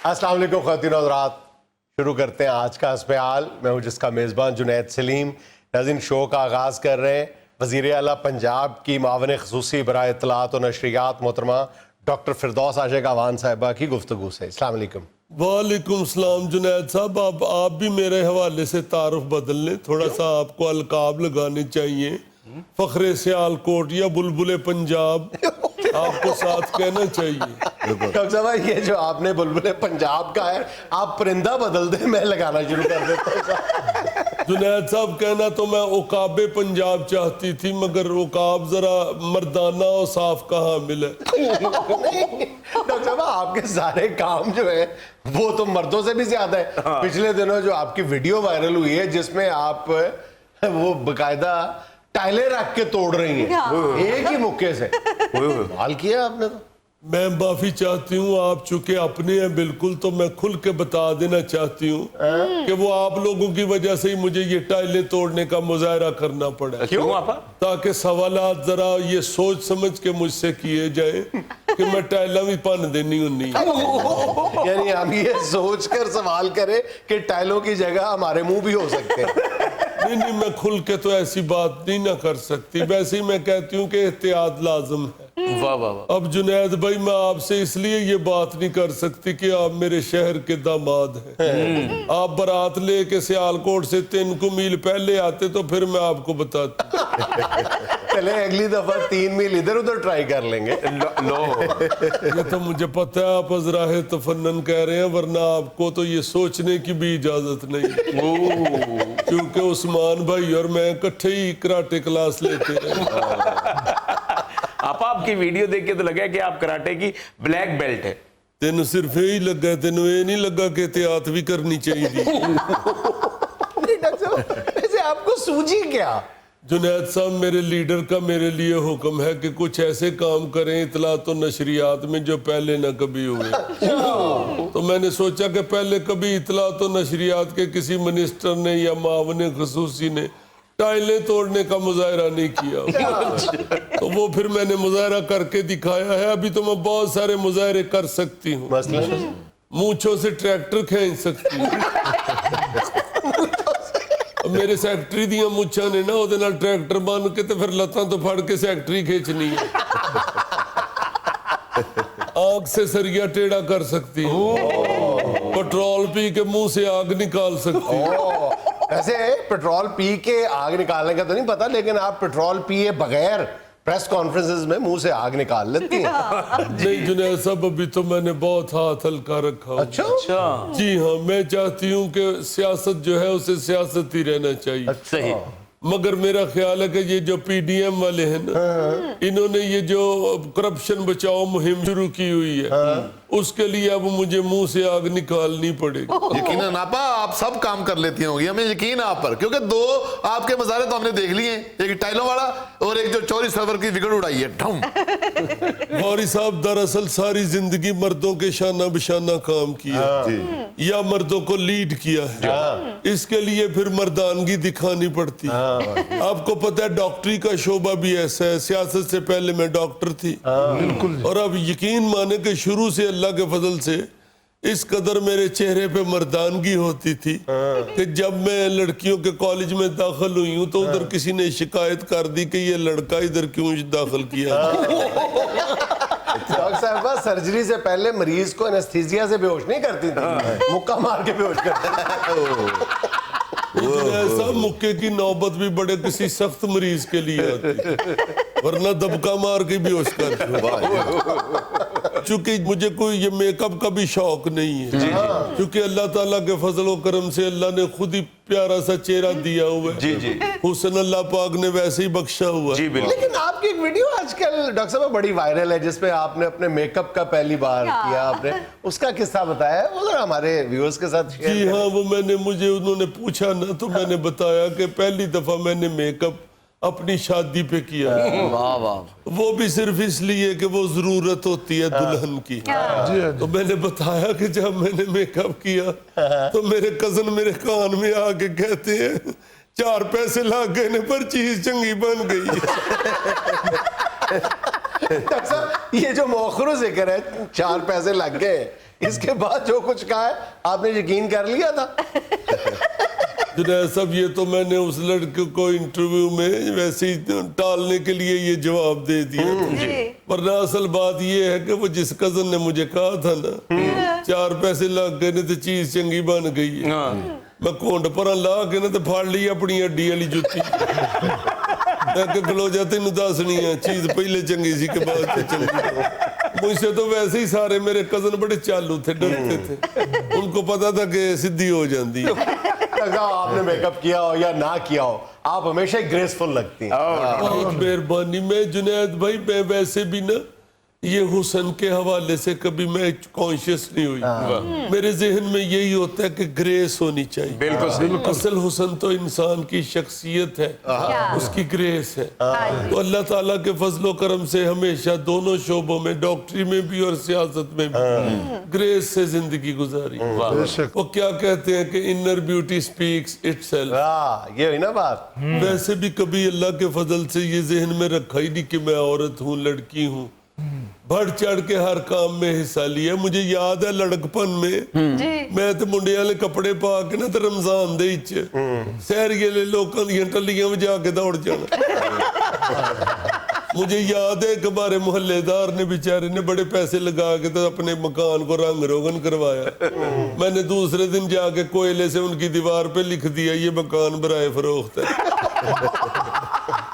अस्सलाम वालेकुम ख़वातीन और हज़रात, शुरू करते हैं आज का हस्ब-ए-हाल। मैं हूँ जिसका मेज़बान जुनैद सलीम। नाज़रीन, शो का आगाज़ कर रहे हैं वज़ीर आला पंजाब की मावन ख़ुसूसी बराए इत्तलात व नशरियात मोहतरमा डॉक्टर फिरदौस आशिक अवान साहिबा की गुफ्तगू से। अस्सलाम वालेकुम। वालेकुम सलाम जुनैद साहब, आप भी मेरे हवाले से तारुफ बदल लें, थोड़ा सा आपको अलकाब लगाने चाहिए। फखरे सियालकोट या बुलबुले पंजाब आपको साथ कहना चाहिए। डॉक्टर साहब, ये जो आपने बुलबुले पंजाब का है, आप परिंदा बदल दें, मैं लगाना शुरू कर देता हूँ। जुनैद साहब, कहना तो मैं उकाबे पंजाब चाहती थी, मगर उकाब जरा मर्दाना और साफ कहाँ मिले। डॉक्टर साहब, आपके सारे काम जो है वो तो मर्दों से भी ज्यादा है। पिछले दिनों जो आपकी वीडियो वायरल हुई है जिसमें आप वो बकायदा टाइलें रख के तोड़ रही हैं एक ही मुक्के से, कमाल किया आपने तो। मैं माफी चाहती हूँ, आप चूंकि अपने हैं बिल्कुल, तो मैं खुल के बता देना चाहती हूँ कि वो आप लोगों की वजह से ही मुझे ये टाइलें तोड़ने का मुजाहरा करना पड़ा। क्यों आपा? ताकि सवालात जरा ये सोच समझ के मुझसे किए जाए कि मैं टाइला भी पन देनी उन्नी। यानी हम ये सोच कर सवाल करें कि टाइलों की जगह हमारे मुंह भी हो सकते हैं। नहीं, मैं खुल के तो ऐसी बात नहीं ना कर सकती। वैसे ही मैं कहती हूँ कि एहतियात लाजम है। वाह वाह वाह। अब जुनैद भाई, मैं आपसे इसलिए ये बात नहीं कर सकती कि आप मेरे शहर के दामाद हैं। आप बारात लेके सियालकोट से 3 मील पहले आते तो फिर मैं आपको बताती। चले अगली दफा 3 मील इधर उधर ट्राई कर लेंगे। लो ये तो मुझे पता है आप अजराहे तफन्नन कह रहे हैं, वरना आपको तो ये सोचने की भी इजाजत नहीं, क्योंकि उस्मान भाई और मैं इकट्ठे ही कराटे क्लास लेते हैं। आपकी वीडियो देख के तो लगा कि आप कराटे की ब्लैक बेल्ट है। तेन सिर्फ यही लगा, तेन ये नहीं लगा कि एहतियात भी करनी चाहिए। वैसे आपको सूझी क्या? जुनैद साहब, मेरे लीडर का मेरे लिए हुक्म है कि कुछ ऐसे काम करें इत्तलात और नशरियात में जो पहले ना कभी हुए। तो मैंने सोचा कि पहले कभी इत्तलात और नशरियात के किसी मिनिस्टर ने या मावन ख़ुसूसी ने टाइलें तोड़ने का मुजाहरा नहीं किया, तो वो फिर मैंने मुजाहरा करके दिखाया है। अभी तो मैं बहुत सारे मुजाहरे कर सकती हूँ। मूंछों से ट्रैक्टर खींच सकती हूँ। मेरे सैकटरी दियां मुच्छां ने ना ਉਹਦੇ ਨਾਲ ट्रैक्टर बन के तो फिर लत्तां तो फड़ के सैकटरी खींचनी है। आग से सरिया टेढ़ा कर सकती हूँ। पेट्रोल पी के मुंह से आग निकाल सकती हूँ। वैसे पेट्रोल पी के आग निकालने का तो नहीं पता, लेकिन आप पेट्रोल पिए बगैर प्रेस कॉन्फ्रेंसेस में मुंह से आग निकाल लेती हैं। नहीं जुनैद साहब, अभी तो मैंने बहुत हाथ हल्का रखा। अच्छा। जी हाँ, मैं चाहती हूँ कि सियासत जो है उसे सियासत ही रहना चाहिए। सही। मगर मेरा ख्याल है कि ये जो पीडीएम वाले हैं ना, इन्होंने ये जो करप्शन बचाओ मुहिम शुरू की हुई है, उसके लिए अब मुझे मुंह से आग निकालनी पड़ेगी। यकीनन आपा, आप सब काम कर लेती होंगी, हमें यकीन है आप पर, क्योंकि 2 आपके मजारे तो हमने देख लिए, एक टाइलों वाला और एक जो चोरी सर्वर की विकेट उड़ाई है। गौरी साहब, दरअसल सारी जिंदगी मर्दों के शाना बिशाना काम किया या मर्दों को लीड किया है, इसके लिए फिर मर्दानगी दिखानी पड़ती है। आपको पता है डॉक्टरी का शोबा भी ऐसा है। सियासत से पहले मैं डॉक्टर थी, और अब यकीन माने कि शुरू से अल्लाह के फजल से इस कदर मेरे चेहरे पे मर्दानगी होती थी कि जब मैं लड़कियों के कॉलेज में दाखिल हुई हूँ तो उधर किसी ने शिकायत कर दी कि ये लड़का इधर क्यों दाखिल किया। डॉक्टर साहब, सर्जरी से पहले मरीज को एनेस्थीसिया से बेहोश नहीं करती थी, मुक्का मार के बेहोश करती। ऐसा मुक्के की नौबत भी बड़े किसी सख्त मरीज के लिए आती, वरना दबका मार के बेहोश कर। चूंकि मुझे कोई ये मेकअप का भी शौक नहीं है, क्योंकि अल्लाह ताला के फजल व करम से अल्लाह ने खुद ही प्यारा सा चेहरा दिया हुआ है। जी जी। हुस्न अल्लाह पाक ने वैसे ही बख्शा हुआ है। जी बिल्कुल। लेकिन आपकी एक वीडियो आजकल डॉक्टर साहब बड़ी वायरल है जिसमें आपने अपने मेकअप का पहली बार किया, आपने उसका किस्सा बताया, वो जरा हमारे व्यूअर्स के साथ शेयर जी करें। हाँ, वो मुझे उन्होंने पूछा ना, तो मैंने बताया कि पहली दफा मैंने मेकअप अपनी शादी पे किया। वाह वाह। वो भी सिर्फ इसलिए कि वो जरूरत होती है दुल्हन की। तो मैंने बताया कि जब मैंने मेकअप किया तो मेरे कजन मेरे कान में आके कहते हैं 4 पैसे लाग गए ने पर चीज चंगी बन गई। डॉक्टर साहब ये जो मौखरू जिक्र है 4 पैसे लग गए, इसके बाद जो कुछ कहा है आपने यकीन कर लिया था? जुनैद साहब ये तो मैंने उस लड़के को इंटरव्यू में वैसे ही टालने के लिए ये जवाब दे दिया था। वरना असल बात ये है कि वो जिस कजन ने मुझे कहा था ना 4 पैसे लग गए ने तो चीज चंगी बन गई है, मैं कोंड पर ला के ना तो फाड़ ली अपनी हड्डी वाली जुत्ती। खलो जा तेन दसनी है चीज पहले चंगी सी के बाद चंगी। मुझसे तो वैसे ही सारे मेरे कजन बड़े चालू थे, डरते थे, उनको पता था कि सिद्धि हो जाती है। आपने मेकअप किया हो या ना किया हो, आप हमेशा ग्रेसफुल लगती हैं। बहुत मेहरबानी। मैं जुनैद भाई मैं वैसे भी ना ये हुस्न के हवाले से कभी मैं कॉन्शियस नहीं हुई। मेरे जहन में यही होता है कि ग्रेस होनी चाहिए। बिल्कुल असल हुस्न तो इंसान की शख्सियत है, उसकी ग्रेस है। तो अल्लाह ताला के फजलो करम से हमेशा दोनों शोबों में, डॉक्टरी में भी और सियासत में भी ग्रेस से जिंदगी गुजारी। वो क्या कहते हैं कि इनर ब्यूटी स्पीक्स इटसेल्फ। ये हुई ना बात। वैसे भी कभी अल्लाह के फजल से ये जहन में रखा ही नहीं कि मैं औरत हूँ, लड़की हूँ। बढ़ चढ़ के हर काम में हिस्सा लिया। मुझे याद है लड़कपन में मैं तो मुंडे वाले कपड़े पा के ना तो रमजान दे सैर गेले लोगों दी टल्लियां वजा के दौड़ जाना। मुझे याद है कि हमारे मोहल्लेदार ने बेचारे ने बड़े पैसे लगा के तो अपने मकान को रंग रोगन करवाया। मैंने दूसरे दिन जाके कोयले से उनकी दीवार पे लिख दिया ये मकान बराए फरोख्त है।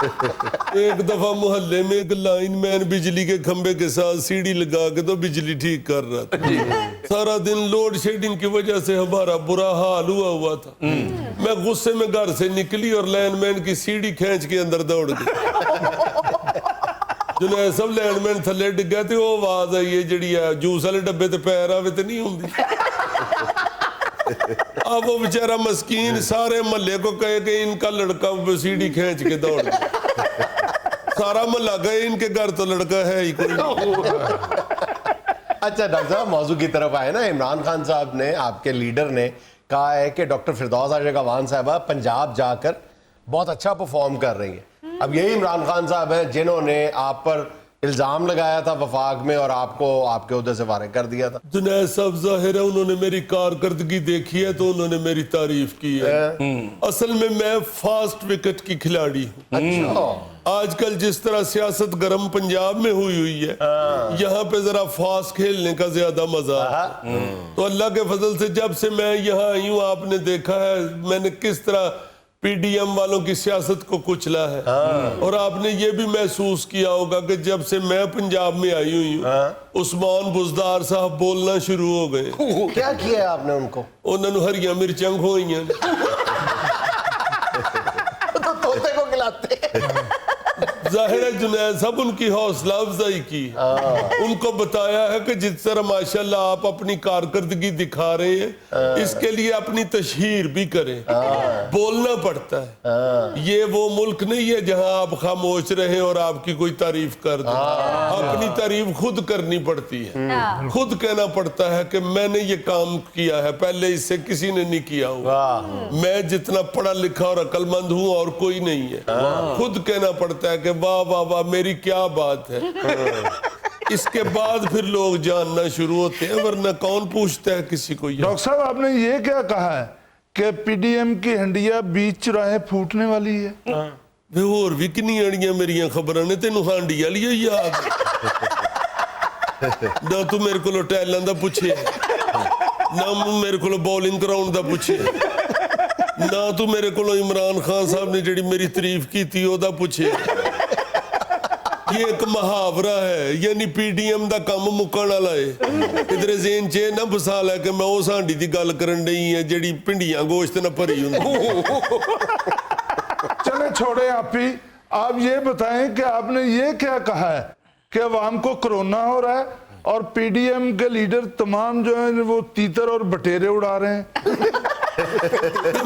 एक दफा मोहल्ले में एक लाइन मैन बिजली के खंबे के साथ सीढ़ी लगा के तो बिजली ठीक कर रहा था। सारा दिन लोड शेडिंग की वजह से हमारा बुरा हाल हुआ था। मैं गुस्से में घर से निकली और लाइनमैन की सीढ़ी खींच के अंदर दौड़ गई। जुनैद सब लाइनमैन थले डिग गया तो वो आवाज आई है जड़ी जूस वाले डब्बे ते पैर आवे ते नहीं होंदी। अब वो बेचारा मस्कीन सारे मोहल्ले को कहे कि इनका लड़का सीढ़ी खींच के दौड़ गया। सारा मोहल्ला गए इनके घर तो लड़का है ही कोई। अच्छा डॉक्टर साहब मौजू की तरफ आए ना, इमरान खान साहब ने, आपके लीडर ने कहा है कि डॉक्टर फिरदौस आशिक अवान साहबा पंजाब जाकर बहुत अच्छा परफॉर्म कर रही है। अब यही इमरान खान साहब हैं जिन्होंने आप पर इल्जाम लगाया था वफाक में और आपको आपके उहदे से फारिग कर दिया था। जुनैद साहब जाहिर है उन्होंने मेरी कारकर्दगी देखी है तो उन्होंने मेरी तारीफ की है। असल में मैं फास्ट विकेट की खिलाड़ी हूँ। अच्छा। आजकल जिस तरह सियासत गर्म पंजाब में हुई है, यहाँ पे जरा फास्ट खेलने का ज्यादा मजा है। तो अल्लाह के फजल से जब से मैं यहाँ आई हूँ आपने देखा है मैंने किस तरह पीडीएम वालों की सियासत को कुचला है। और आपने ये भी महसूस किया होगा कि जब से मैं पंजाब में आई हुई हूँ उस्मान बुजदार साहब बोलना शुरू हो गए। क्या किया आपने उनको? उन्होंने हरिया मिर्चां खोइयां तो तोते को खिलाते। जाहिर है जुनैद साहब उनकी हौसला अफजाई की, उनको बताया है कि जिस तरह माशाल्लाह आप अपनी कारकर्दगी दिखा रहे हैं इसके लिए अपनी तशहीर भी करें। बोलना पड़ता है। ये वो मुल्क नहीं है जहां आप खामोश रहे और आपकी कोई तारीफ कर दे। अपनी तारीफ खुद करनी पड़ती है, खुद कहना पड़ता है कि मैंने ये काम किया है, पहले इससे किसी ने नहीं किया हुआ। मैं जितना पढ़ा लिखा और अक्लमंद हूँ और कोई नहीं है। खुद कहना पड़ता है कि वाह वाह वाह मेरी क्या बात है। इसके बाद फिर लोग जानना शुरू होते हैं, वरना कौन पूछता है किसी को। डॉक्टर साहब आपने ये क्या कहा है कि पीडीएम की हंडिया बीच चौराहे फूटने वाली है? वे और भी कितनी अड़ियां मेरिया खबरां ने तेनू हांडी वाली ही याद ना तू मेरे को टैलां दा पूछे ना मेरे को बॉलिंग कराउंड दा पूछे ना तू मेरे को इमरान खान साहब ने जिहड़ी मेरी तारीफ की थी ओदा पूछे। ये एक मुहावरा है, यानी पीडीएम दा काम मुकण वाला है। इधर ज़हन च ना बसा लै कि मैं उस हांडी दी गल करन डई है जिहड़ी भिंडियां गोश्त ना भरी हुंदी। चले छोड़े आप ही, आप ये बताएं कि आपने ये क्या कहा है कि अवाम को कोरोना हो रहा है और पीडीएम के लीडर तमाम जो है वो तीतर और बटेरे उड़ा रहे हैं।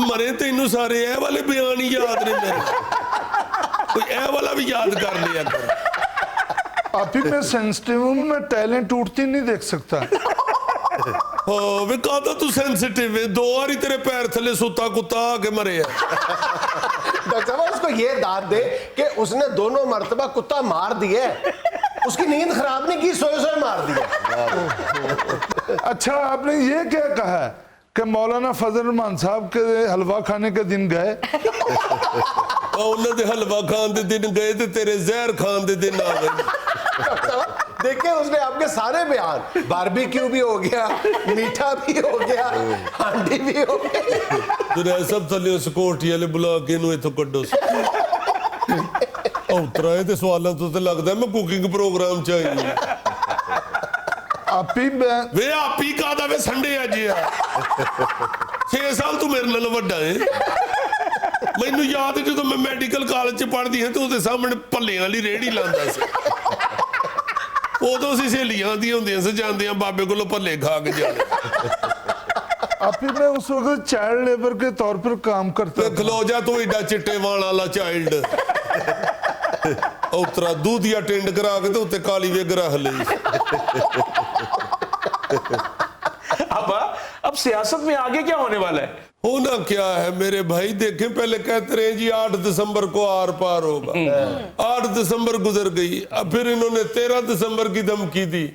मरे तेनू सारे ए वाले बयान ही याद नहीं मेरे, कोई ए वाला भी याद कर लिया कर। आप ही मैं सेंसिटिव हूं, मैं टैलेंट टूटती नहीं देख सकता। हाँ वे कहता तू सेंसिटिव है, 2 बारी तेरे पैर थले सुता कुत्ता आके मरे है। डॉक्टर साहब उसको ये दाद दे कि उसने दोनों मर्तबा कुत्ता मार दिए। اس کی نیند خراب نہیں کی, سوئے سوئے مار دیا. اچھا آپ نے یہ کیا کہا ہے کہ مولانا فضل الرحمان صاحب کے حلوہ کھانے کے دن گئے؟ انہوں نے حلوہ کھان دے دن گئے تے تیرے زہر کھان دے دن آ گئے. دیکھیں اس نے آپ کے سارے بیان, باربیکیو بھی ہو گیا, میٹھا بھی ہو گیا, ہانڈی بھی ہو گیا. تو سب تھلے سکورٹی والے بلا کے انہوں اتھو کڈو سی اترائے تے سوالاں تو تے لگدا ہے میں کوکنگ پروگرام چاہیے. آپ ہی وے آپ ہی کہا دا وے سنڈے آجی ہے 6 سال تو میرے نال وڈا ہے. میں انہوں یاد ہے جو میں میڈیکل کالج پڑھ دی ہیں تو اسے سامنے پلے والی ریڑھی لاندا سی. وہ تو اسی سے لیاں دی ہوندی ہیں سے جاندے ہیں بابے کو لو پلے کھا کے جانے. آپ ہی میں اس وقت چائلڈ لیبر کے طور پر کام کرتا تھا. کھلو جا تو ایڈا چٹے والا چائلڈ اترا دودھیا ٹینڈ کرا کے تو تے کالی وے گرہ لئی. اب سیاست میں آگے کیا ہونے والا ہے؟ ہونا کیا ہے میرے بھائی, دیکھیں پہلے کہتے رہے جی 8 دسمبر کو آر پار ہوگا. 8 دسمبر گزر گئی, اب پھر انہوں نے 13 دسمبر کی دھمکی دی,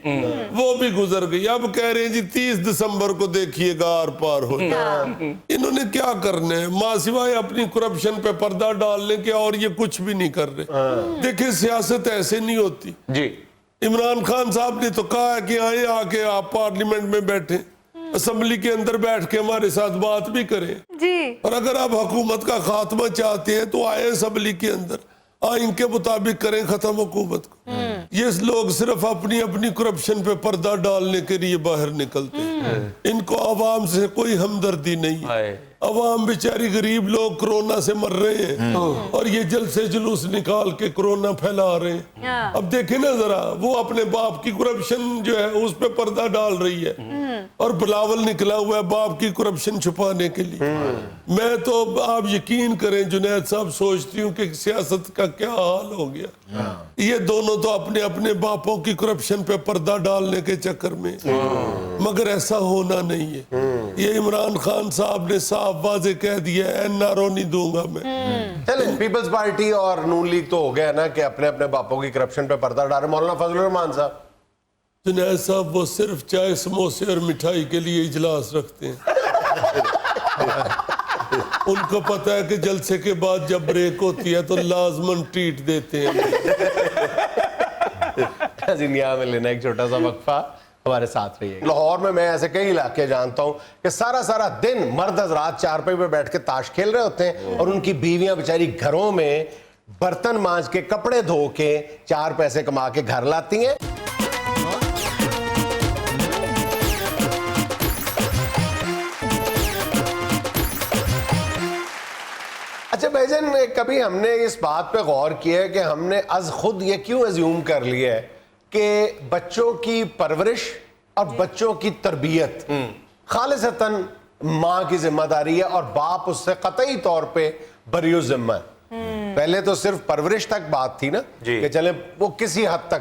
وہ بھی گزر گئی. اب کہہ رہے ہیں جی 30 دسمبر کو دیکھیے گا آر پار ہو جائے. انہوں نے کیا کرنا ہے ماں سوائے اپنی کرپشن پہ پردہ ڈالنے کے اور یہ کچھ بھی نہیں کر رہے. دیکھیں سیاست ایسے نہیں ہوتی جی. عمران خان صاحب نے تو کہا ہے کہ آئیں آ کے آپ پارلیمنٹ میں بیٹھیں, اسمبلی کے اندر بیٹھ کے ہمارے ساتھ بات بھی کریں جی. اور اگر آپ حکومت کا خاتمہ چاہتے ہیں تو آئیں اسمبلی کے اندر, آئین کے مطابق کریں ختم حکومت کو. یہ لوگ صرف اپنی اپنی کرپشن پہ پردہ ڈالنے کے لیے باہر نکلتے ہیں. ان کو عوام سے کوئی ہمدردی نہیں ہے. عوام بیچاری غریب لوگ کرونا سے مر رہے ہیں اور یہ جلسے جلوس نکال کے کرونا پھیلا رہے ہیں. اب دیکھیں نا ذرا, وہ اپنے باپ کی کرپشن جو ہے اس پہ پردہ ڈال رہی ہے اور بلاول نکلا ہوا ہے باپ کی کرپشن چھپانے کے لیے. میں تو آپ یقین کریں جنید صاحب سوچتی ہوں کہ سیاست کا کیا حال ہو گیا. یہ دونوں تو اپنے اپنے باپوں کی کرپشن پہ پردہ ڈالنے کے چکر میں, مگر ایسا ہونا نہیں ہے. یہ عمران خان صاحب نے صاف واضح کہہ دیا ہے NRO نہیں دوں گا میں. چلیں پیپلز پارٹی اور نون لیگ تو ہو گیا نا کہ اپنے اپنے باپوں کی کرپشن پہ پردہ ڈال رہے. مولانا فضل الرحمان صاحب جنید صاحب وہ صرف چائے سموسے اور مٹھائی کے لیے اجلاس رکھتے ہیں. ان کو پتہ ہے کہ جلسے کے بعد جب بریک ہوتی ہے تو لازماً ٹریٹ دیتے ہیں. یہاں میں لینا ایک چھوٹا سا وقفہ, ہمارے ساتھ رہیے. لاہور میں ایسے کئی علاقے جانتا ہوں کہ سارا دن مرد حضرات چارپائی پہ بیٹھ کے تاش کھیل رہے ہوتے ہیں اور ان کی بیویاں بیچاری گھروں میں برتن مانج کے کپڑے دھو کے 4 پیسے کما کے گھر لاتی ہیں. اچھا بھائی جان, کبھی ہم نے اس بات پہ غور کیا ہے کہ ہم نے از خود یہ کیوں ایزیوم کر لیا ہے کہ بچوں کی پرورش اور بچوں کی تربیت خالصتاً ماں کی ذمہ داری ہے اور باپ اس سے قطعی طور پہ بری الذمہ ہے. پہلے تو صرف پرورش تک بات تھی نا کہ چلے وہ کسی حد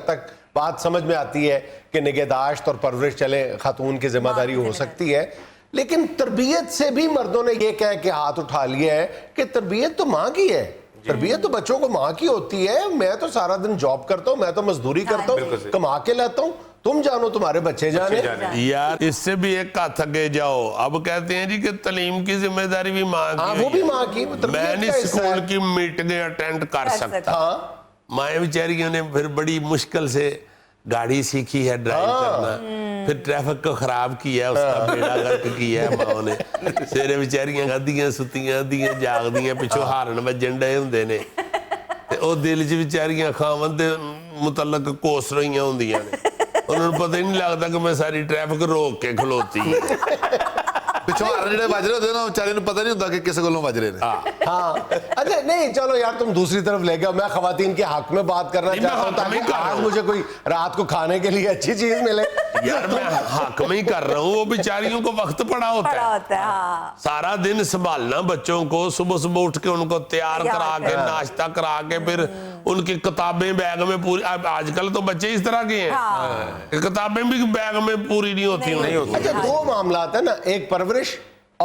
تک بات سمجھ میں آتی ہے کہ نگہداشت اور پرورش چلے خاتون کی ذمہ داری ہو سکتی ہے, لیکن تربیت سے بھی مردوں نے یہ کہہ کے ہاتھ اٹھا لیا ہے کہ تربیت تو ماں کی ہے. تربیت تو بچوں کو ماں کی ہوتی ہے. میں تو سارا دن جاب کرتا ہوں, میں تو مزدوری کرتا ہوں, کما کے لاتا ہوں, تم جانو تمہارے بچے جانے. یار اس سے بھی ایک ہاتھ آگے جاؤ. اب کہتے ہیں جی کہ تعلیم کی ذمہ داری بھی ماں کی, وہ بھی ماں کی. میں نہیں اسکول کی میٹنگیں اٹینڈ کر سکتا. مائیں بیچاریوں نے پھر بڑی مشکل سے گاڑی سیکھی ہے ڈرائیو کرنا, پھر ٹریفک کو خراب کیا, اس کا بیڑا غرق کیا ہے ماں نے. سیرے بیچاریاں گدیاں ستیاں دیاں جاگ دیاں پچھو ہارن بجن ڈے ہوندے نے, او دل چ بیچاریاں خاوند دے متعلق کوس رہیاں ہوندیاں نے. انہوں نے پتہ ہی نہیں لگتا کہ میں ساری ٹریفک روک کے کھلوتی. پچھو ہارن جڑے بج رہے ہوتے ہیں نا بیچارے نوں پتہ نہیں ہوتا کہ کس گلوں بج رہے ہیں. ہاں اچھا نہیں چلو یار تم دوسری طرف لے گئے. میں خواتین کے حق میں بات کرنا چاہتا ہوں تاکہ آج مجھے کوئی رات کو کھانے کے لیے اچھی چیز ملے. یار میں حق میں ہی کر رہا ہوں, وہ بیچاریوں کو وقت پڑا ہوتا ہے. سارا دن سنبھالنا بچوں کو, صبح اٹھ کے ان کو تیار کرا کے ناشتہ کرا کے پھر ان کی کتابیں بیگ میں پوری. آج کل تو بچے اس طرح کے ہیں کہ کتابیں بھی بیگ میں پوری نہیں ہوتی. اچھا 2 معاملات ہیں نا, ایک پرورش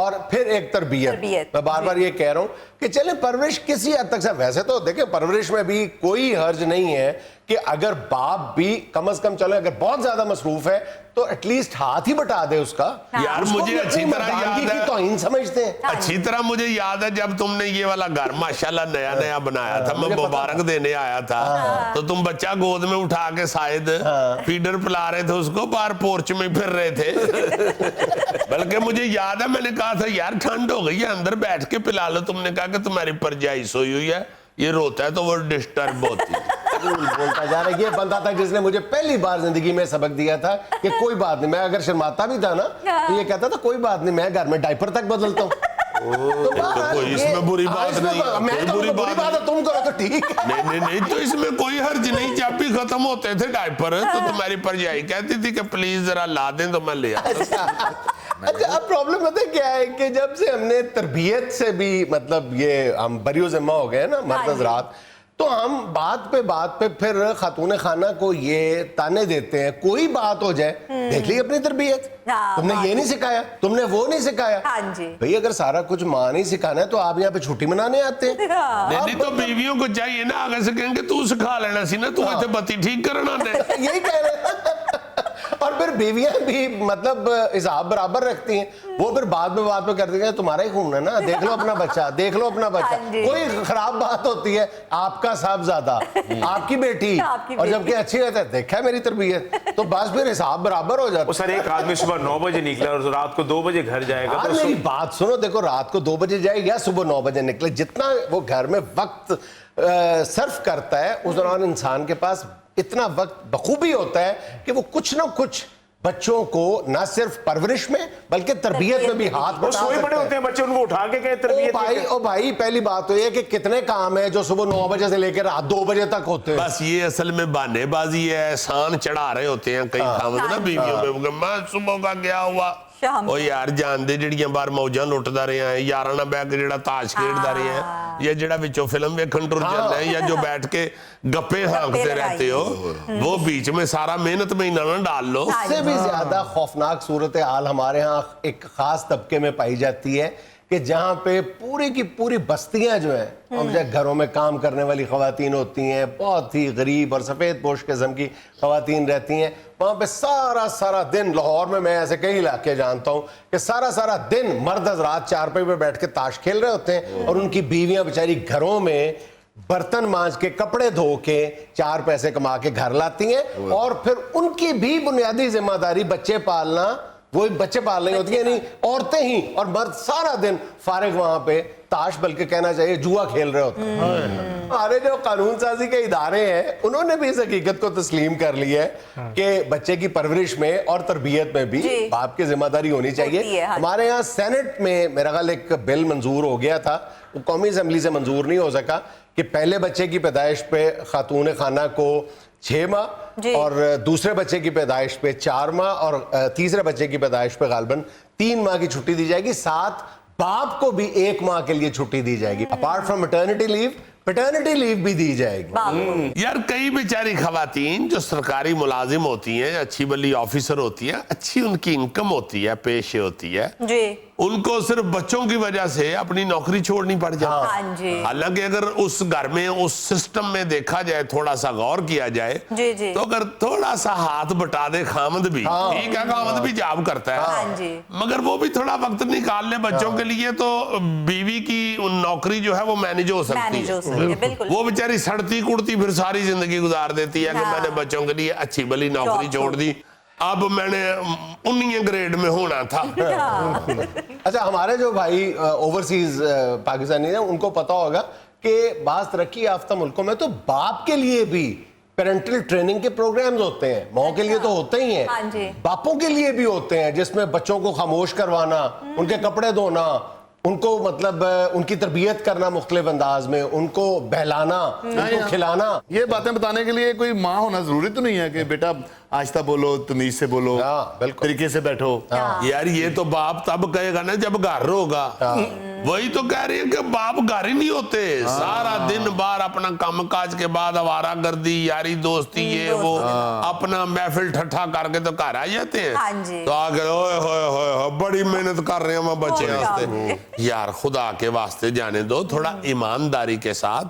اور پھر ایک تربیت. میں بار بار یہ کہہ رہا ہوں کہ چلیں پرورش کسی حد تک سے, ویسے تو دیکھیں پرورش میں بھی کوئی حرج نہیں ہے کہ اگر باپ بھی کم از کم چلیں اگر بہت زیادہ مصروف ہے تو ایٹ لیسٹ ہاتھ ہی بٹا دے اس کا. یار مجھے اچھی طرح یاد ہے, توہین سمجھتے ہیں. اچھی طرح مجھے یاد ہے جب تم نے یہ والا گھر ماشاءاللہ نیا نیا بنایا تھا, میں مبارک دینے آیا تھا, تو تم بچہ گود میں اٹھا کے شاید فیڈر پلا رہے تھے اس کو, باہر پورچ میں پھر رہے تھے. بلکہ مجھے یاد ہے میں نے کہا تھا یار ٹھنڈ ہو گئی ہے اندر بیٹھ کے پلا لو, تم نے کہا کہ تمہاری پرجائی سوئی ہوئی ہے, یہ روتا ہے تو وہ ڈسٹرب ہوتی ہے. بولتا جا رہا ہے. یہ بندہ تھا جس نے مجھے پہلی بار زندگی میں سبق دیا تھا کہ کوئی بات نہیں, میں اگر شرماتا بھی تھا نا تو یہ کہتا تھا کوئی بات نہیں, میں گھر میں ڈائپر تک بدلتا ہوں. کوئی اس میں بری بات نہیں, کوئی بری بات تم کرو تو ٹھیک ہے. نہیں تو اس میں کوئی حرج نہیں. جب بھی ختم ہوتے تھے ڈائپر تو تمہاری پرجائی کہتی تھی کہ پلیز ذرا لا دیں تو میں لے آتا. اچھا اب پرابلم پتہ کیا ہے کہ جب سے ہم نے تربیت سے بھی مطلب یہ ہم بری و ذمہ ہو گئے نا مرد حضرات, تو ہم بات پہ پھر خاتون خانہ کو یہ تانے دیتے ہیں, کوئی بات ہو جائے دیکھ لی اپنی تربیت, تم نے یہ نہیں سکھایا, تم نے وہ نہیں سکھایا. بھئی اگر سارا کچھ ماں نہیں سکھانا ہے تو آپ یہاں پہ چھٹی منانے آتے ہیں. نہیں تو بیویوں کو چاہیے نا آگے سے کہیں کہ تو سکھا لینا سی نا, تو ایسے بتی ٹھیک کرنا نے. یہی کہہ رہے ہیں. اور پھر بیویاں بھی مطلب حساب برابر رکھتی ہیں, وہ پھر بعد میں کرتی ہیں تمہارا ہی خون ہے نا, دیکھ لو اپنا بچہ, دیکھ لو اپنا بچہ. کوئی خراب بات ہوتی ہے آپ کا صاحبزادہ, آپ کی بیٹی, اور جبکہ اچھی رہتا ہے دیکھا ہے میری تربیت, تو بس پھر حساب برابر ہو جاتا ہے. سر ایک آدمی صبح 9 بجے نکلا اور رات کو 2 بجے گھر جائے گا, یار میری بات سنو, دیکھو رات کو 2 بجے جائے یا صبح 9 بجے نکلے, جتنا وہ گھر میں وقت صرف کرتا ہے اس دوران انسان کے پاس اتنا وقت بخوبی ہوتا ہے کہ وہ کچھ نہ کچھ بچوں کو نہ صرف پرورش میں بلکہ تربیت میں بھی ہاتھ بٹا سوئے پڑے ہوتے ہیں بچے, ان کو اٹھا کے کہے تربیت. او بھائی پہلی بات تو یہ کہ کتنے کام ہیں جو صبح 9 بجے سے لے کے رات 2 بجے تک ہوتے ہیں. بس یہ اصل میں بہانے بازی ہے, احسان چڑھا رہے ہوتے ہیں کئی خامد نا بیویوں میں, میں صبح کا گیا ہوا او یار جان دے جڑیاں بار موجاں لٹدا رہے ہیں, یاراں نہ بیٹھ کے جڑا تاش کھیڈدا رہے ہیں, یا جڑا وچوں فلم ویکھن ٹر جاندے ہیں, یا جو بیٹھ کے گپے ہانکتے رہتے ہو, وہ بیچ میں سارا محنت مہینہ نہ ڈال لو. اس سے بھی زیادہ خوفناک صورتحال ہمارے ہاں ایک خاص طبقے میں پائی جاتی ہے کہ جہاں پہ پوری کی پوری بستیاں جو ہیں گھروں میں کام کرنے والی خواتین ہوتی ہیں, بہت ہی غریب اور سفید پوش قسم کی خواتین رہتی ہیں, وہاں پہ سارا دن, لاہور میں میں ایسے کئی علاقے جانتا ہوں کہ سارا دن مرد حضرات چارپائی پہ بیٹھ کے تاش کھیل رہے ہوتے ہیں, اور ان کی بیویاں بیچاری گھروں میں برتن مانج کے کپڑے دھو کے 4 پیسے کما کے گھر لاتی ہیں, اور پھر ان کی بھی بنیادی ذمہ داری بچے پالنا, وہی بچے پال رہی ہوتی ہیں, یعنی عورتیں ہی, اور مرد سارا دن فارغ وہاں پہ تاش بلکہ کہنا چاہیے جوا کھیل رہے ہوتے ہیں. ہمارے جو قانون سازی کے ادارے ہیں انہوں نے بھی اس حقیقت کو تسلیم کر لی ہے کہ بچے کی پرورش میں اور تربیت میں بھی باپ کی ذمہ داری ہونی چاہیے. ہمارے یہاں سینٹ میں میرا خیال ایک بل منظور ہو گیا تھا, وہ قومی اسمبلی سے منظور نہیں ہو سکا, کہ پہلے بچے کی پیدائش پہ خاتون خانہ کو 6 ماہ اور دوسرے بچے کی پیدائش پہ 4 ماہ اور تیسرے بچے کی پیدائش پہ غالباً 3 ماہ کی چھٹی دی جائے گی, ساتھ باپ کو بھی 1 ماہ کے لیے چھٹی دی جائے گی. Apart from maternity leave, paternity لیو بھی دی جائے گی. یار کئی بیچاری خواتین جو سرکاری ملازم ہوتی ہیں, اچھی بلی آفیسر ہوتی ہیں, اچھی ان کی انکم ہوتی ہے, پیشے ہوتی ہے, ان کو صرف بچوں کی وجہ سے اپنی نوکری چھوڑنی پڑ جاتی. حالانکہ اگر اس گھر میں اس سسٹم میں دیکھا جائے, تھوڑا سا غور کیا جائے, تو اگر تھوڑا سا ہاتھ بٹا دے خامد بھی, ٹھیک ہے خامد بھی جاب کرتا ہے, مگر وہ بھی تھوڑا وقت نکال لے بچوں کے لیے, تو بیوی کی نوکری جو ہے وہ مینیج ہو سکتی ہے. وہ بیچاری سڑتی کڑتی پھر ساری زندگی گزار دیتی ہے کہ میں نے بچوں کے لیے اچھی بلی نوکری چھوڑ دی, اب میں نے 19 گریڈ میں ہونا تھا. اچھا ہمارے جو بھائی اوورسیز پاکستانی ہیں ان کو پتا ہوگا کہ بعض ترقی یافتہ ملکوں میں تو باپ کے لیے بھی پیرنٹل ٹریننگ کے پروگرامز ہوتے ہیں, ماں کے لیے تو ہوتے ہی ہیں, باپوں کے لیے بھی ہوتے ہیں, جس میں بچوں کو خاموش کروانا, ان کے کپڑے دھونا, ان کو مطلب ان کی تربیت کرنا مختلف انداز میں, ان کو بہلانا, ان کو کھلانا. یہ باتیں بتانے کے لیے کوئی ماں ہونا ضروری تو نہیں ہے کہ بیٹا आहिस्ता बोलो, तमीज से बोलो, हाँ, बिल्कुल। तरीके से बैठो। यार ये तो बाप तब कहेगा ना जब घर होगा। वही तो कह रही है कि बाप घर ही नहीं होते, सारा दिन बाहर अपना कामकाज के बाद आवारा गर्दी, यारी दोस्ती, ये वो अपना महफिल ठट्ठा करके तो घर आ जाते हैं। हाँ जी। तो आगे ओए होए होए बड़ी मेहनत कर रहे हैं हम बच्चे वास्ते। यार खुदा के वास्ते जाने दो, थोड़ा ईमानदारी के साथ,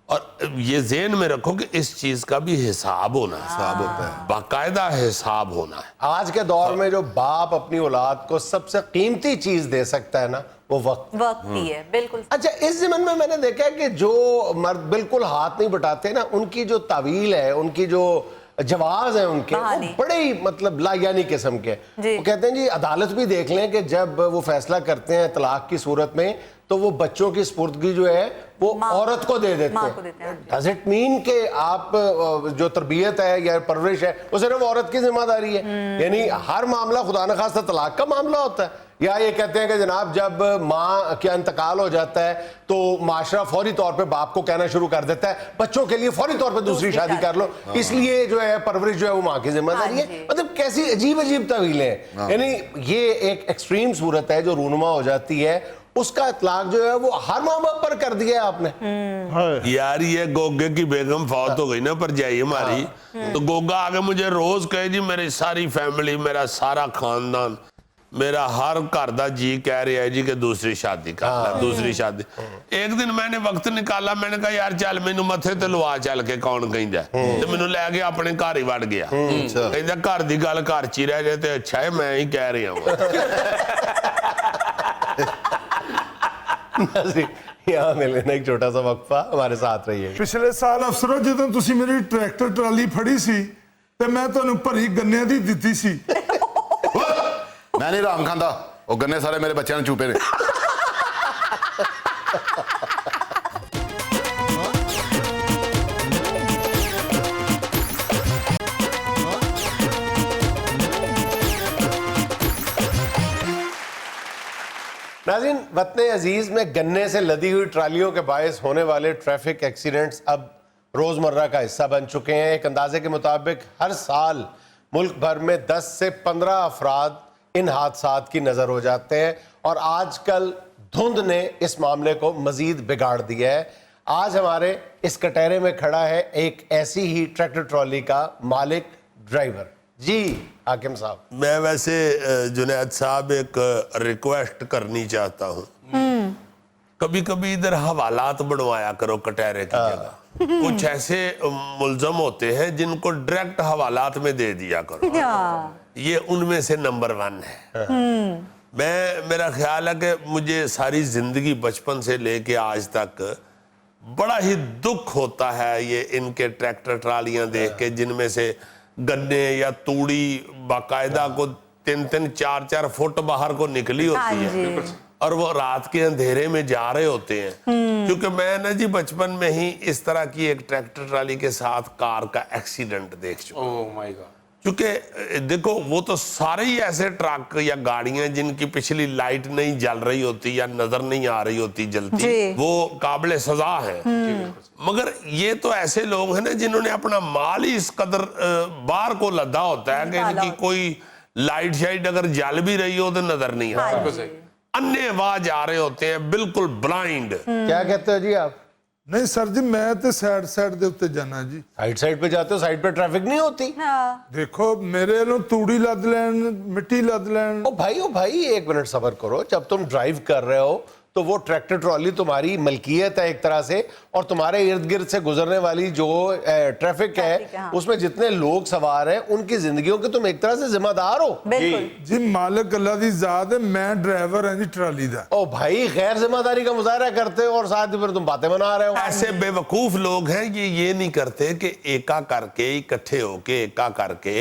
और ये ज़हन में रखो कि इस चीज का भी हिसाब होना है, हिसाब होता है, बाकायदा हिसाब होना है। आज के दौर में जो बाप अपनी औलाद को सबसे कीमती चीज दे सकता है ना, वो वक्त ही है, बिल्कुल। अच्छा, इस ज़मन में मैंने देखा है कि जो मर्द बिल्कुल हाथ नहीं बटाते ना, उनकी जो तावील है, उनकी जो जवाब है उनके, वो बड़े ही मतलब लायानी किस्म के। वो कहते हैं जी, अदालत भी देख लें कि जब वो फैसला करते हैं तलाक की सूरत में, तो वो बच्चों की स्पुर्दगी जो है वो औरत को दे देते हैं। डज इट मीन कि आप जो तरबियत है या परवरिश है वो सिर्फ औरत की जिम्मेदारी है? यानी हर मामला खुदा न खास्ता तलाक का मामला होता है? या ये कहते हैं कि जनाब जब माँ का इंतकाल हो जाता है तो माशरा फौरी तौर पे बाप को कहना शुरू कर देता है बच्चों के लिए फौरी तौर पे दूसरी शादी कर लो, इसलिए जो है परवरिश जो है वो माँ की जिम्मेदारी है? मतलब कैसी अजीब अजीब तवीलें हैं। यानी ये एक एक्सट्रीम सूरत है जो रूनुमा हो जाती है, उसका इतलाक जो है वो हर माँ बाप पर कर दिया है आपने। यार ये गोगे की बेगम फौत हो गई ना पर जाइए हमारी, तो गोगा आगे मुझे रोज कहे जी मेरी सारी फैमिली, मेरा सारा खानदान, मेरा हर घर दा जी कह रहा है जी कि दूसरी शादी कर ले, दूसरी शादी। एक दिन मैंने वक्त निकाला, मैंने कहा यार चल मैनू मथे ते लवा चल के कौन कहिंदा, ते मैनू लै गया अपने घर ही वड़ गया। कहंदा घर दी गल घर च ही रह जाए, ते अच्छा है मैं ही कह रहा हूं। यहाँ मिले ना एक छोटा सा वक्फा, हमारे साथ रहिए। पिछले साल अफसरों ਜਦੋਂ ਤੁਸੀਂ ਮੇਰੀ ट्रैक्टर ट्राली फड़ी सी ਤੇ ਮੈਂ ਤੁਹਾਨੂੰ ਭਰੀ ਗੰਨਿਆਂ ਦੀ ਦਿੱਤੀ ਸੀ। मैं नहीं राम खांदा, वो गन्ने सारे मेरे बच्चों ने चूपे ने। नाज़रीन, वतन अजीज में गन्ने से लदी हुई ट्रालियों के बायस होने वाले ट्रैफिक एक्सीडेंट्स अब रोजमर्रा का हिस्सा बन चुके हैं। एक अंदाजे के मुताबिक हर साल मुल्क भर में 10 से 15 अफराद इन हादसात की नजर हो जाते हैं, और आजकल धुंध ने इस मामले को मजीद बिगाड़ दिया है। आज हमारे इस कटहरे में खड़ा है एक ऐसी ही ट्रैक्टर ट्रॉली का मालिक ड्राइवर। जी हाकिम साहब। मैं वैसे जुनैद साहब एक रिक्वेस्ट करनी चाहता हूँ, कभी कभी इधर हवालात बनवाया करो कटहरे की जगह। कुछ ऐसे मुल्जम होते हैं जिनको डायरेक्ट हवालात में दे दिया करो, ये उनमें से नंबर 1 है। मेरा ख्याल है कि मुझे सारी जिंदगी बचपन से लेके आज तक बड़ा ही दुख होता है ये इनके ट्रैक्टर ट्रालियां देख के, जिनमें से गन्ने या तूड़ी बाकायदा को 3-3, 4-4 फुट बाहर को निकली होती है, और वो रात के अंधेरे में जा रहे होते हैं। क्योंकि मैं ना जी बचपन में ही इस तरह की एक ट्रैक्टर ट्राली के साथ कार का एक्सीडेंट देख चुका। Oh my God. क्योंकि देखो वो तो सारे ही ऐसे ट्रक या गाड़ियां जिनकी पिछली लाइट नहीं जल रही होती या नजर नहीं आ रही होती जलती, वो काबिल सजा है। मगर ये तो ऐसे लोग हैं ना जिन्होंने अपना माल ही इस कदर बाहर को लदा होता है कि इनकी कोई लाइट शाइट अगर जल भी रही हो तो नजर नहीं आ रही, अन्य वाह जा रहे होते हैं, बिल्कुल ब्लाइंड। क्या कहते हो जी आप? नहीं सर जी, मैं तो साइड दे उत्ते जाना जी। साइड पे जाते हो, साइड पे ट्रैफिक नहीं होती? देखो मेरे लो तूड़ी लद लैन, मिट्टी लद लैन। ओ भाई 1 मिनट सब्र करो। जब तुम ड्राइव कर रहे हो तो वो ट्रैक्टर ट्रॉली तुम्हारी मलकियत है एक तरह से, और तुम्हारे इर्द गिर्द से गुजरने वाली जो ट्रैफिक है उसमें जितने लोग सवार हैं उनकी जिंदगियों के तुम एक तरह से जिम्मेदार हो। जी मालिक अल्लाह दी जात है, मैं ड्राइवर हैं जी ट्राली दा। ओ भाई गैर जिम्मेदारी का मुजाहरा करते हो और साथ ही फिर तुम बातें बना रहे हो। ऐसे बेवकूफ लोग हैं ये नहीं करते कि एका करके इकट्ठे होके एका करके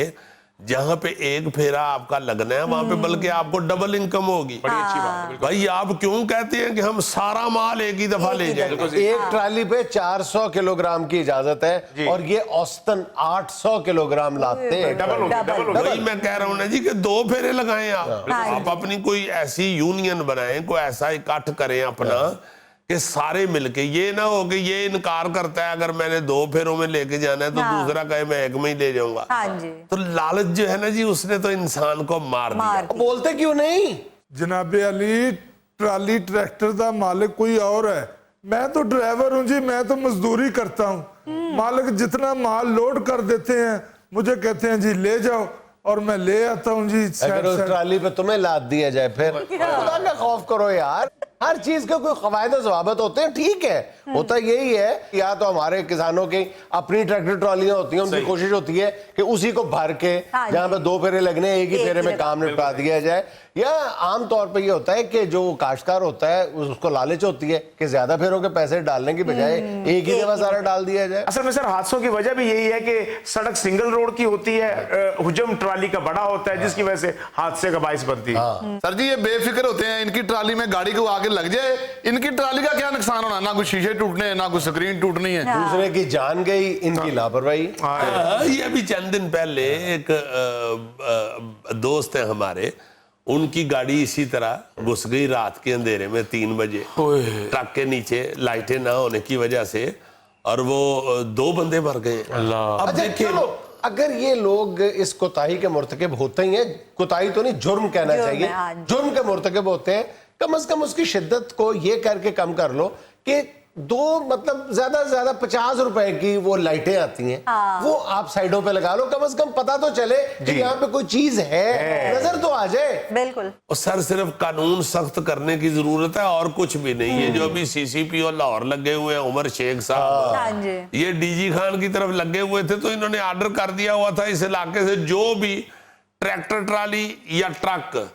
जहां पे एक फेरा आपका लगना है वहां पे बल्कि आपको डबल इनकम होगी। बड़ी अच्छी बात है। भाई आप क्यों कहते हैं कि हम सारा माल एक ही दफा ले जाएंगे? एक ट्राली पे 400 किलोग्राम की इजाजत है और ये औसतन 800 किलोग्राम लाते हैं। डबल वही मैं कह रहा हूँ ना जी कि 2 फेरे लगाएं आप अपनी कोई ऐसी यूनियन बनाएं, कोई ऐसा इकट्ठ करें अपना कि सारे मिलके, ये ना हो कि ये इनकार करता है अगर मैंने 2 फेरों में लेके जाना है तो दूसरा कहे मैं 1 में ही ले जाऊंगा। हाँ जी। तो लालच जो है ना जी, उसने तो इंसान को मार दिया। बोलते क्यों नहीं? जनाबे अली, ट्राली ट्रैक्टर का मालिक कोई और है, मैं तो ड्राइवर हूँ जी, मैं तो मजदूरी करता हूँ। मालिक जितना माल लोड कर देते हैं मुझे कहते हैं जी ले जाओ, और मैं ले आता हूँ जी। अगर उस ट्राली पे तुम्हें लाद दिया जाए फिर खुदा का खौफ करो यार। हर चीज के कोई कवायद और ज़वाबित होते हैं, ठीक है। होता यही है, या तो हमारे किसानों की अपनी ट्रैक्टर ट्रॉलियां होती हैं, उनकी कोशिश होती है कि उसी को भर के जहां पे 2 फेरे लगने, एक ही फेरे में काम निपटा दिया जाए। या आम तौर पे ये होता है कि जो काश्तकार होता है उसको लालच होती है कि ज्यादा फेरों के पैसे डालने की बजाय एक ही दफा सारा डाल दिया जाए। असल में सर हादसों की वजह भी यही है कि सड़क सिंगल रोड की होती है, हुजम ट्राली का बड़ा होता है, जिसकी वजह से हादसे का बाइस बनती है। सर जी ये बेफिक्र होते हैं, इनकी ट्राली में गाड़ी को आगे लग जाए, इनकी ट्राली का क्या नुकसान होना, ना कोई शीशे टूटने, ना कोई स्क्रीन टूटनी है। दूसरे की जान गई, इनकी लापरवाही। ये अभी चंद दिन पहले एक दोस्त है हमारे, उनकी गाड़ी इसी तरह घुस गई रात के अंधेरे में 3 बजे ट्रक के नीचे, लाइटें ना होने की वजह से, और वो 2 बंदे मर गए। अब अच्छा देखिए, चलो, अगर ये लोग इस कोताही के मुर्तकिब होते ही हैं, कोताही तो नहीं जुर्म कहना चाहिए, जुर्म के मुर्तकिब होते हैं, कम से कम उसकी शिद्दत को ये करके कम कर लो कि 2 मतलब ज्यादा से ज्यादा 50 रुपए की वो लाइटें आती हैं, वो आप साइडों पे लगा लो, कम से कम पता तो चले कि यहाँ पे कोई चीज है, नजर तो आ जाए। बिल्कुल। और सर सिर्फ कानून सख्त करने की जरूरत है और कुछ भी नहीं है। जो अभी सीसीपी और लाहौर लगे हुए हैं, उमर शेख साहब, हाँ जी। ये डीजी खान की तरफ लगे हुए थे, तो इन्होंने ऑर्डर कर दिया हुआ था इस इलाके से जो भी ट्रैक्टर ट्राली या ट्रक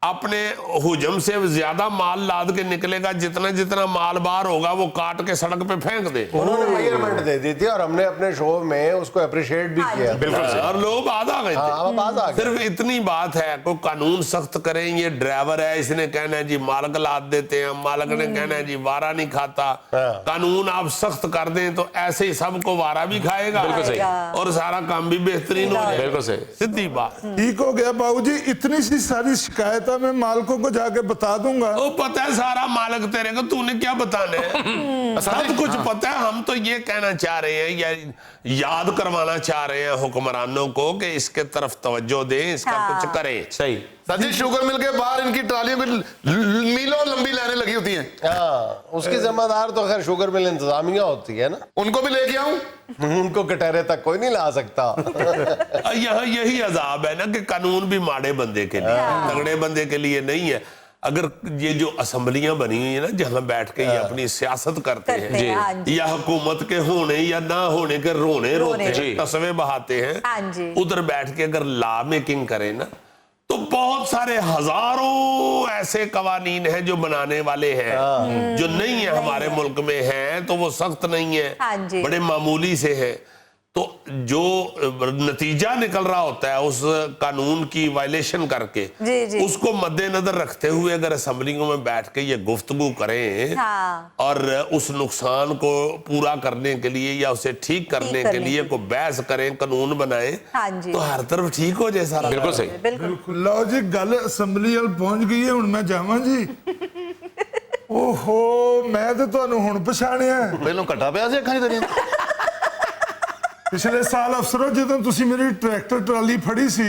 अपने हुजम से ज्यादा माल लाद के निकलेगा, जितना जितना माल बाहर होगा वो काट के सड़क पे फेंक दे। उन्होंने मेजरमेंट दे दी थी और हमने अपने शो में उसको अप्रिशिएट भी किया। बिल्कुल सही। और लोग बात आ गए थे। सिर्फ इतनी बात है, कोई कानून सख्त करें। ये ड्राइवर है, इसने कहना है जी मालक लाद देते हैं, मालक ने कहना है जी वारा नहीं खाता। कानून आप सख्त कर दें तो ऐसे ही सबको वारा भी खाएगा। बिल्कुल सही। और सारा काम भी बेहतरीन हो जाएगा। बिल्कुल सही, सीधी बात। ठीक हो गया बाबूजी, इतनी सी सारी शिकायत मैं मालकों को जाके बता दूंगा। वो पता है सारा मालक तेरे को, तूने क्या बताने सब कुछ पता है। हम तो ये कहना चाह रहे हैं या याद करवाना चाह रहे हैं हुक्मरानों को कि इसके तरफ तवज्जो दें, इसका कुछ करें। सही। सर जी शुगर मिल के बाहर इनकी ट्रालियों की मीलों लंबी लाइनें लगी होती हैं। उसकी जिम्मेदार तो खैर शुगर मिल इंतजामिया होती है ना, उनको भी लेके आऊं? उनको कटहरे तक कोई नहीं ला सकता। यहाँ यही अजाब है ना कि कानून भी माड़े बंदे के लिए, तगड़े बंदे के लिए नहीं है। अगर ये जो असेंबलियां बनी हुई है ना, जहां बैठ के ये अपनी सियासत करते हैं, या हुकूमत के होने या ना होने के रोने रोते हैं, तस्वे बहाते हैं, उधर बैठ के अगर लॉ मेकिंग करें ना, तो बहुत सारे हजारों ऐसे कवानीन हैं जो बनाने वाले हैं, जो नहीं है हमारे मुल्क में हैं, तो वो सख्त नहीं है, बड़े मामूली से है। तो जो नतीजा निकल रहा होता है उस कानून की वायलेशन करके, उसको मद्देनजर रखते हुए अगर असेंबलियों में बैठ के ये गुफ्तगू करें और उस नुकसान को पूरा करने के लिए या उसे ठीक करने के लिए को बहस करें, कानून बनाए, तो हर तरफ ठीक हो जाए सारा। बिल्कुल सही। बिल्कुल। लो जी गल असैम्बली वाल पहुंच गई है, हुण मैं जावां जी। ओहो मैं तो तुहानू हुण पछाणिया। पहलों कट्टा पिया सी अखां च तेरियां। पिछले साल अफसरों ਜਦੋਂ ਤੁਸੀਂ ਮੇਰੀ ट्रैक्टर ट्राली फड़ी सी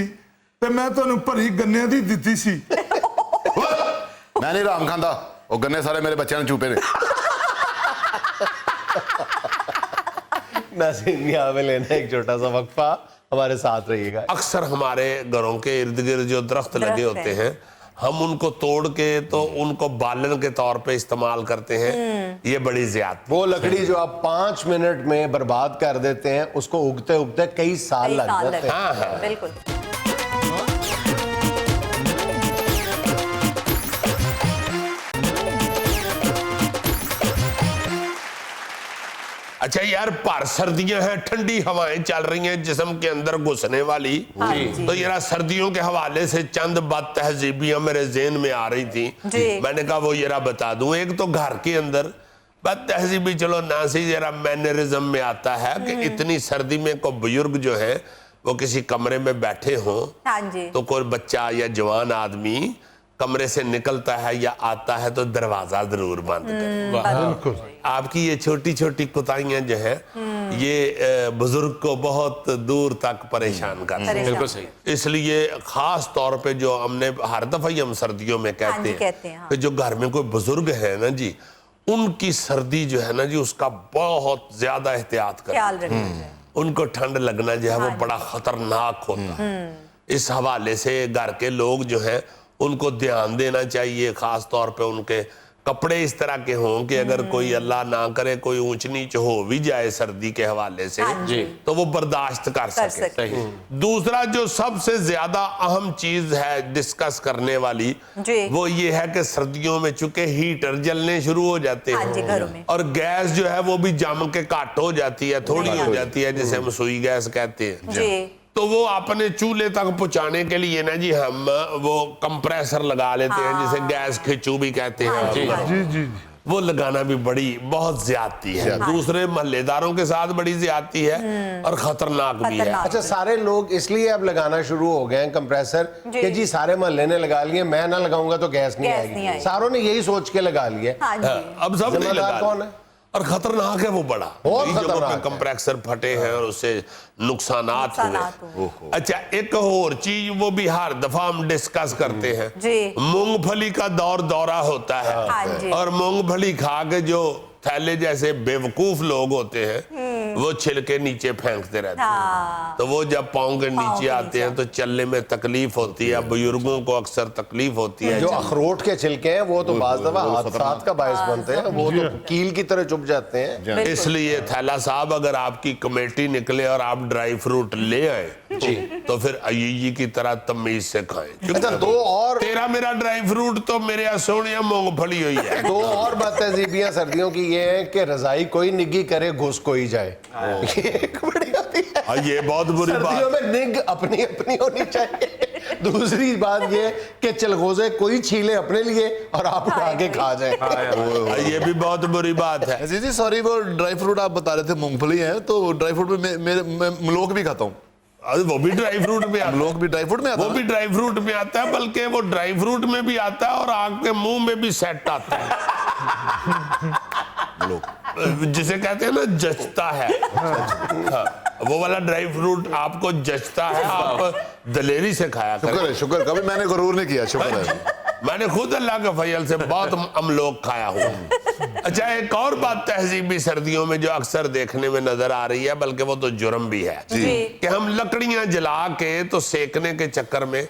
ਤੇ ਮੈਂ ਤੁਹਾਨੂੰ ਭਰੀ ਗੰਨਿਆਂ ਦੀ ਦਿੱਤੀ ਸੀ। मैं नहीं राम खांदा, वो गन्ने सारे मेरे बच्चों ने चूपे ने। नाज़रीन यहाँ पे लेना एक छोटा सा वक्फा, हमारे साथ रहिएगा। अक्सर हमारे घरों के इर्द गिर्द जो दरख्त लगे होते हैं, हम उनको तोड़ के तो उनको बालन के तौर पे इस्तेमाल करते हैं। ये बड़ी ज्यादती। वो लकड़ी जो आप 5 मिनट में बर्बाद कर देते हैं, उसको उगते उगते कई साल लग जाते हैं। बिल्कुल। अच्छा यार, पर सर्दियां हैं, ठंडी हवाएं चल रही हैं जिस्म के अंदर घुसने वाली, तो यार सर्दियों के हवाले से चंद बात तहजीबियां मेरे ज़हन में आ रही थी। मैंने कहा वो यार बता दूं। एक तो घर के अंदर बात तहजीबी चलो ना सी जरा मैनरिज्म में आता है कि इतनी सर्दी में को बुजुर्ग जो है वो किसी कमरे में बैठे हों, तो कोई बच्चा या जवान आदमी कमरे से निकलता है या आता है तो दरवाजा जरूर बंद करें। बिल्कुल आपकी ये छोटी छोटी कुताइयां जो है ये बुजुर्ग को बहुत दूर तक परेशान करती हैं। बिल्कुल सही। इसलिए खास तौर पे जो हमने हर दफा ही हम सर्दियों में कहते हैं हाँ। कि जो घर में कोई बुजुर्ग है ना जी, उनकी सर्दी जो है ना जी उसका बहुत ज्यादा एहतियात ख्याल करें। रखना चाहिए। उनको ठंड लगना जो है वो बड़ा खतरनाक होता है। इस हवाले से घर के लोग जो हैं उनको ध्यान देना चाहिए, खास तौर पे उनके कपड़े इस तरह के हों कि अगर कोई अल्लाह ना करे कोई ऊंच नीच हो भी जाए सर्दी के हवाले से जी। तो वो बर्दाश्त कर सके। दूसरा जो सबसे ज्यादा अहम चीज है डिस्कस करने वाली जी। वो ये है कि सर्दियों में चूंकि हीटर जलने शुरू हो जाते हाँ जी, घरों में। हैं और गैस जो है वो भी जम के घट हो जाती है, थोड़ी हो जाती है, जिसे हम सुई गैस कहते हैं। जी। तो वो अपने चूल्हे तक पहुंचाने के लिए ना जी हम वो कंप्रेसर लगा लेते हैं, जिसे गैस खिंचू भी कहते हैं। जी जी जी वो लगाना भी बहुत ज्यादती है, दूसरे महल्लेदारों के साथ बड़ी ज्यादती है और खतरनाक भी है। अच्छा, सारे लोग इसलिए अब लगाना शुरू हो गए हैं कंप्रेसर कि जी सारे मोहल्ले ने लगा लिए, मैं ना लगाऊंगा तो गैस नहीं आएगी। सारों ने यही सोच के लगा लिए। हाँ जी। अब सब नहीं जिम्मेदार लगा कौन है? और खतरनाक है वो बड़ा, बहुत कई जगहों खतरनाक पे है। कंप्रेसर फटे हैं और उससे नुकसानात हुए। अच्छा, एक और चीज वो भी हर दफा हम डिस्कस करते हैं जी। मूंगफली का दौरा होता हाँ है जी। और मूंगफली खा के जो थैले जैसे बेवकूफ लोग होते हैं वो छिलके नीचे फेंकते रहते हैं। तो वो जब पाँव के नीचे आते हैं तो चलने में तकलीफ होती है, बुजुर्गों को अक्सर तकलीफ होती है। जो अखरोट के छिलके हैं वो तो बाज दफा हादसात का बायस बनते हैं, वो तो कील की तरह चुभ जाते हैं। इसलिए थैला साहब अगर आपकी कमेटी निकले और आप ड्राई फ्रूट ले आए तो फिर अय्यी की तरह तमीज से खाएं। अच्छा, दो और तेरा मेरा ड्राई फ्रूट तो मेरे सोनिया मूंगफली हुई है। दो और तहजीबियां सर्दियों की ये है कि रजाई कोई निग्गी करे घुस कोई जाए। ये एक बड़ी होती है। ये बहुत बुरी सर्दियों बात। में निग अपनी अपनी होनी चाहिए। दूसरी बात ये कि चलगोजे कोई छीले अपने लिए और आप उठा के खा जाए। ये भी बहुत बुरी बात है। जी सॉरी, वो ड्राई फ्रूट आप बता रहे थे मूंगफली है, तो ड्राई फ्रूट में मैं मलोक भी खाता हूँ। वो भी ड्राई फ्रूट में आता है। मलोक भी ड्राई फ्रूट में आता वो भी ड्राई फ्रूट में आता है, बल्कि वो ड्राई फ्रूट में भी आता है और आपके मुंह में भी सेट आता है। जिसे कहते हैं ना जचता है। हाँ, वो वाला ड्राई फ्रूट आपको जचता है, आप दलेरी से खाया करें। शुक्र कभी मैंने गरूर नहीं किया, शुक्र है। मैंने खुद अल्लाह के फजल से बहुत अमलोक खाया हुआ। अच्छा, एक और बात तहजीबी सर्दियों में जो अक्सर देखने में नजर आ रही है, बल्कि वो तो जुर्म भी है कि हम लकड़ियां जला के तो सेकने के चक्कर में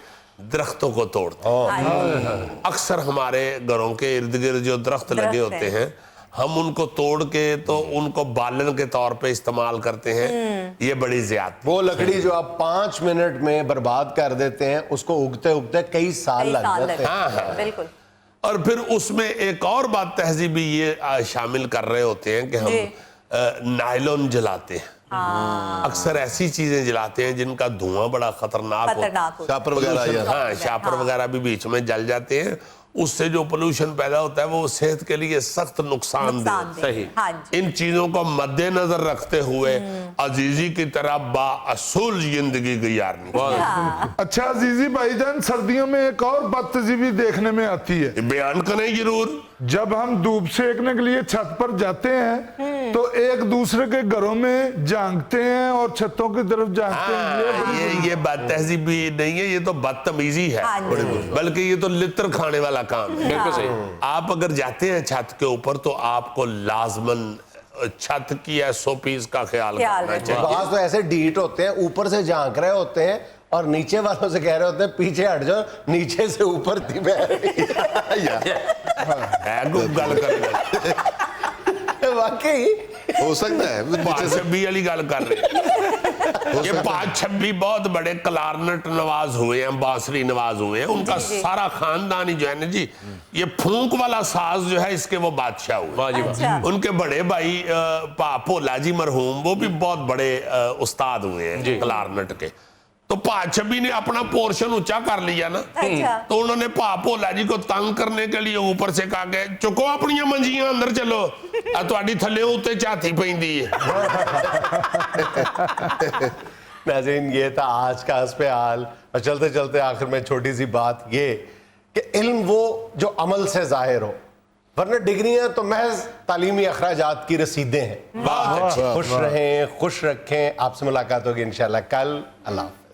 दरख्तों को तोड़ते हैं। अक्सर हमारे घरों के इर्द गिर्द जो दरख्त लगे होते हैं हम उनको तोड़ के तो उनको बालन के तौर पे इस्तेमाल करते हैं। ये बड़ी ज्यादती। वो लकड़ी जो आप 5 मिनट में बर्बाद कर देते हैं, उसको उगते उगते कई साल लग जाते हैं। हाँ। बिल्कुल। और फिर उसमें एक और बात तहजीबी ये शामिल कर रहे होते हैं कि हम नायलॉन जलाते हैं। अक्सर ऐसी चीजें जलाते हैं जिनका धुआं बड़ा खतरनाक होता है। शापर वगैरह, हाँ, शापर वगैरह भी बीच में जल जाते हैं। उससे जो पोल्यूशन पैदा होता है वो सेहत के लिए सख्त नुकसानदेह। सही। हाँ जी। इन चीजों को मद्देनजर रखते हुए अजीजी की तरह बाअसूल जिंदगी गुजारनी। अच्छा अजीजी भाईजान, सर्दियों में एक और बदतजीबी देखने में आती है। बयान करें जरूर। जब हम धूप सेकने के लिए छत पर जाते हैं तो एक दूसरे के घरों में झांकते हैं और छतों की तरफ झांकते हैं। ये बात तहजीबी नहीं है, ये तो बदतमीजी है, बल्कि ये तो लित्र खाने वाला काम है। बिल्कुल सही। आप अगर जाते हैं छत के ऊपर तो आपको लाजमन छत की SOPs का ख्याल करना चाहिए। बाज तो ऐसे डीट होते हैं, ऊपर से झांक रहे होते हैं और नीचे वालों से कह रहे होते हैं पीछे हट जाओ, नीचे से ऊपर थी गल कर वाकई हो सकता है। 5-26 वाली गल कर रहे। ये 5-26 बहुत बड़े कलारनट नवाज हुए हैं, बांसुरी नवाज हुए हैं। उनका सारा खानदान ही जो है ना जी, ये फूंक वाला साज जो है इसके वो बादशाह हुए। उनके बड़े भाई भोला जी मरहूम, वो भी बहुत बड़े उस्ताद हुए हैं कलारनट के। तो 5-26 ने अपना पोर्शन ऊंचा कर लिया ना, तो उन्होंने भोला जी को तंग करने के लिए ऊपर से कहा कि चुको अपनी मंजियां अंदर चलो, तुहाडी थल्ले उत्ते झाती पैंदी है। नाज़रीन, ये था आज का हस्पे हाल। और चलते चलते आखिर में छोटी सी बात ये کہ علم وہ جو عمل سے ظاہر ہو، ورنہ ڈگریاں تو محض تعلیمی اخراجات کی رسیدیں ہیں. خوش رہیں، خوش رکھیں. آپ سے ملاقات ہوگی انشاءاللہ کل. اللہ حافظ.